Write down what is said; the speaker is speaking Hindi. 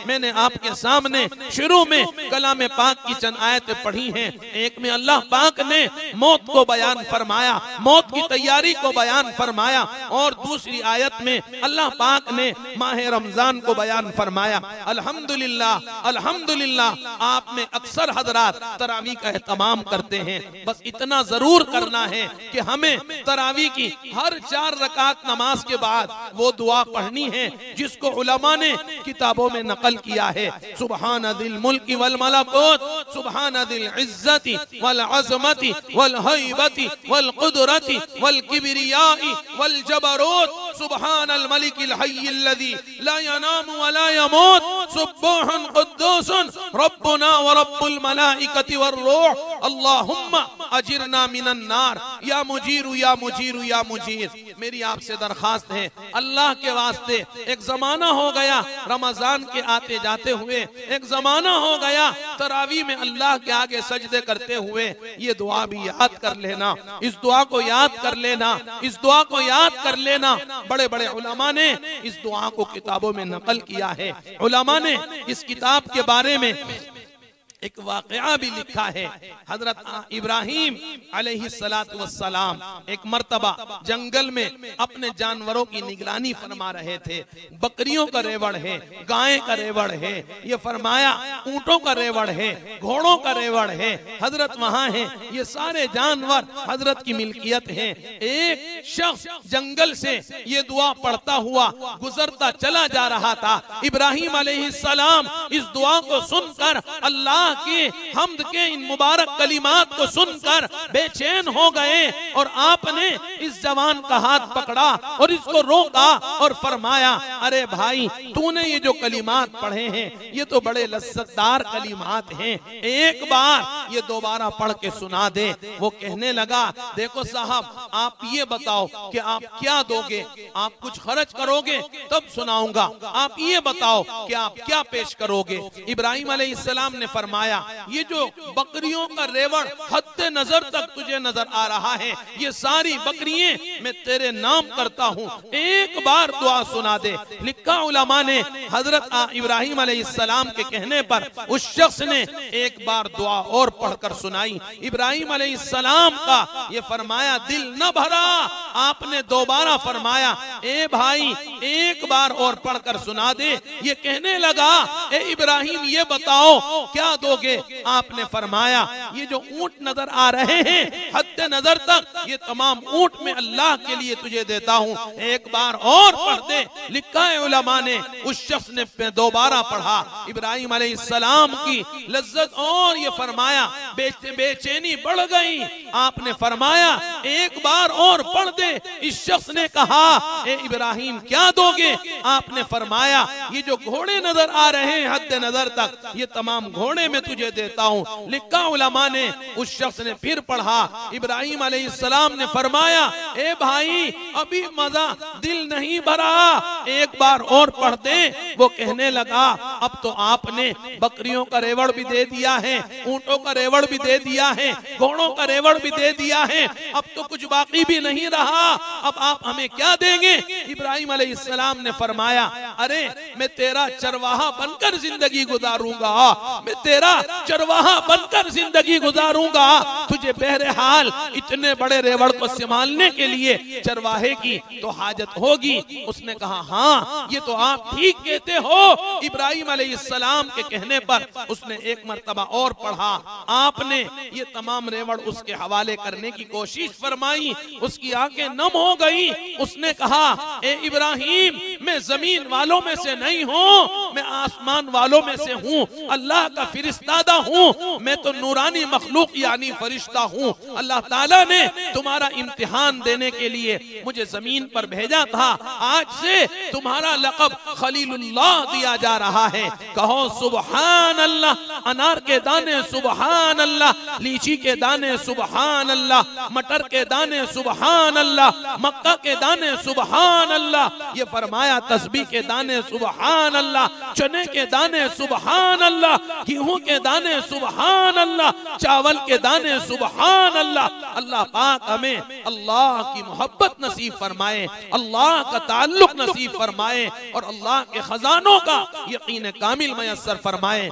मैंने आपके सामने शुरू में कलाम पाक की चंद आयतें पढ़ी हैं। एक में अल्लाह पाक ने मौत को बयान फरमाया, मौत की तैयारी को बयान फरमाया, और दूसरी आयत में अल्लाह पाक ने माह रमजान को बयान फरमाया। अल्हम्दुलिल्लाह अल्हम्दुलिल्लाह आप में अक्सर हजरात तरावी का एहतमाम करते हैं। बस इतना जरूर करना है कि हमें तरावी की हर 4 रकात नमाज के बाद वो दुआ पढ़नी है जिसको उलमा ने किताबों में नकल किया है। सुबहान दिल मुल्की वल मलकूत, सुबहान दिल इज्जती वल अज़मती वल हैबती वल कुदरती वल किब्रियाई वल जबरूत, सुबहान अल मलिकिल हय्यिल लज़ी ला यनामु व ला यमूत, सुब्हान कुद्दूसन रब्बुना व रब्बुल मलाइकति वर रूह, अल्लाहुम्मा अजिरना मिनन नार या मुजीरु या मुजीरु या मुजीर। मेरी आपसे दरखास्त है, अल्लाह के वास्ते, एक जमाना हो गया रमजान के आते जाते हुए, एक जमाना हो गया तरावी में अल्लाह के आगे सजदे करते हुए, ये दुआ भी याद कर लेना, इस दुआ को याद कर लेना, इस दुआ को याद कर लेना। बड़े बड़े उलमा ने इस दुआ को किताबों में नकल किया है। उलमा ने इस किताब के बारे में एक वाकया भी लिखा है। हजरत इब्राहिम अलैहिस्सलातु वस्सलाम एक मर्तबा जंगल में अपने जानवरों की निगरानी फरमा रहे थे। बकरियों का रेवड़ है, गाय का रेवड़ है, ये फरमाया ऊंटों का रेवड़ है, घोड़ों का रेवड़ है, हजरत वहां है, ये सारे जानवर हजरत की मिल्कियत है। एक शख्स जंगल से ये दुआ पढ़ता हुआ गुजरता चला जा रहा था। इब्राहिम अलैहिस्सलाम इस दुआ को सुनकर, अल्लाह के हम्द के इन मुबारक कलिमात को सुनकर बेचैन हो गए, और आपने इस जवान का हाथ पकड़ा और इसको रोका और फरमाया, अरे भाई तूने ये जो कलिमात पढ़े हैं ये तो बड़े लज्जतदार कलिमात हैं, एक बार ये दोबारा पढ़ के सुना दे। वो कहने लगा, देखो साहब आप ये बताओ कि आप क्या दोगे, आप कुछ खर्च करोगे तब सुनाऊंगा, आप ये बताओ कि आप क्या पेश करोगे। इब्राहिम अलैहिस्सलाम ने फरमाया, ये जो बकरियों का रेवड़ हद नजर तक तुझे नजर आ रहा है, ये सारी बकरियां मैं तेरे नाम करता हूँ, एक बार दुआ सुना दे। लिखा उलमा ने, हजरत इब्राहिम अलैहिस्सलाम के कहने पर उस शख्स ने एक बार दुआ और पढ़कर सुनाई। इब्राहिम अलैहिस्सलाम का ये फरमाया दिल न भरा, आपने दोबारा फरमाया, ए भाई एक बार और पढ़कर सुना दे। ये कहने लगा, ए इब्राहिम ये बताओ क्या दोगे। आपने फरमाया, ये जो ऊंट नजर आ रहे हैं हद नजर तक, ये तमाम ऊंट में अल्लाह के लिए तुझे देता हूँ, एक बार और पढ़ दे। लिखा है उलमा ने, उस शख्स ने दोबारा पढ़ा। इब्राहिम अलैहिस्सलाम की लज्जत और ये फरमाया बेचैनी बढ़ गई। आपने फरमाया, एक बार और पढ़ दे। इस शख्स ने कहा, ए इब्राहिम क्या दोगे। आपने फरमाया, ये जो घोड़े नजर आ रहे हैं हद नजर तक, ये तमाम घोड़े में तुझे देता हूँ। लिखा उलमा ने, उस शख्स ने फिर पढ़ा। इब्राहिम अलैहिस्सलाम ने फरमाया, ए भाई अभी मजा दिल नहीं भरा, एक बार और पढ़ दे। वो कहने लगा, अब तो आपने बकरियों का रेवड़ भी दे दिया है, ऊंटों का रेवड़ भी दे दिया है, घोड़ों का रेवड़ भी दे दिया है, अब तो कुछ बाकी भी नहीं रहा, अब आप हमें क्या देंगे। इब्राहिम अलैहिस्सलाम ने फरमाया, अरे मैं तेरा चरवाहा बनकर जिंदगी गुजारूंगा, मैं तेरा चरवाहा बनकर जिंदगी गुजारूंगा। तुझे बहरहाल इतने बड़े रेवड़ को संभालने के लिए चरवाहे की तो हाजत होगी। उसने कहा, हाँ ये तो आप ठीक कहते हो। इब्राहिम अलैहिस्सलाम के कहने पर उसने एक मर्तबा और पढ़ा। आपने ये तमाम रेवड़ उसके हवाले करने की कोशिश फरमाई, उसकी आंखें नम हो गई। उसने कहा, ए इब्राहिम मैं जमीन वालों में से नहीं हूँ, मैं आसमान वालों में से हूँ, अल्लाह का फिरिश्तादा हूँ, मैं तो नूरानी मखलूक यानी फरिश्ता हूँ। अल्लाह ताला ने तुम्हारा इम्तिहान देने के लिए मुझे जमीन पर भेजा था, आज से तुम्हारा लक़ब खलीलुल्लाह दिया जा रहा है। कहो सुबहान अल्लाह। अनार के दाने सुबहान अल्लाह, लीची के दाने सुबहान अल्लाह, मटर के दाने सुबहान अल्लाह, मक्का के दाने सुबहान अल्लाह। ये फरमाया, तस्बीह के दाने सुबहान अल्लाह, चने के दाने सुबहान अल्लाह, गेहूं के दाने सुबहान अल्लाह, चावल के दाने सुभान अल्लाह। अल्लाह पाक हमें अल्लाह की मोहब्बत नसीब फरमाए, अल्लाह का ताल्लुक नसीब फरमाए और अल्लाह के खजानों का यकीन कामिल मयस्सर फरमाए।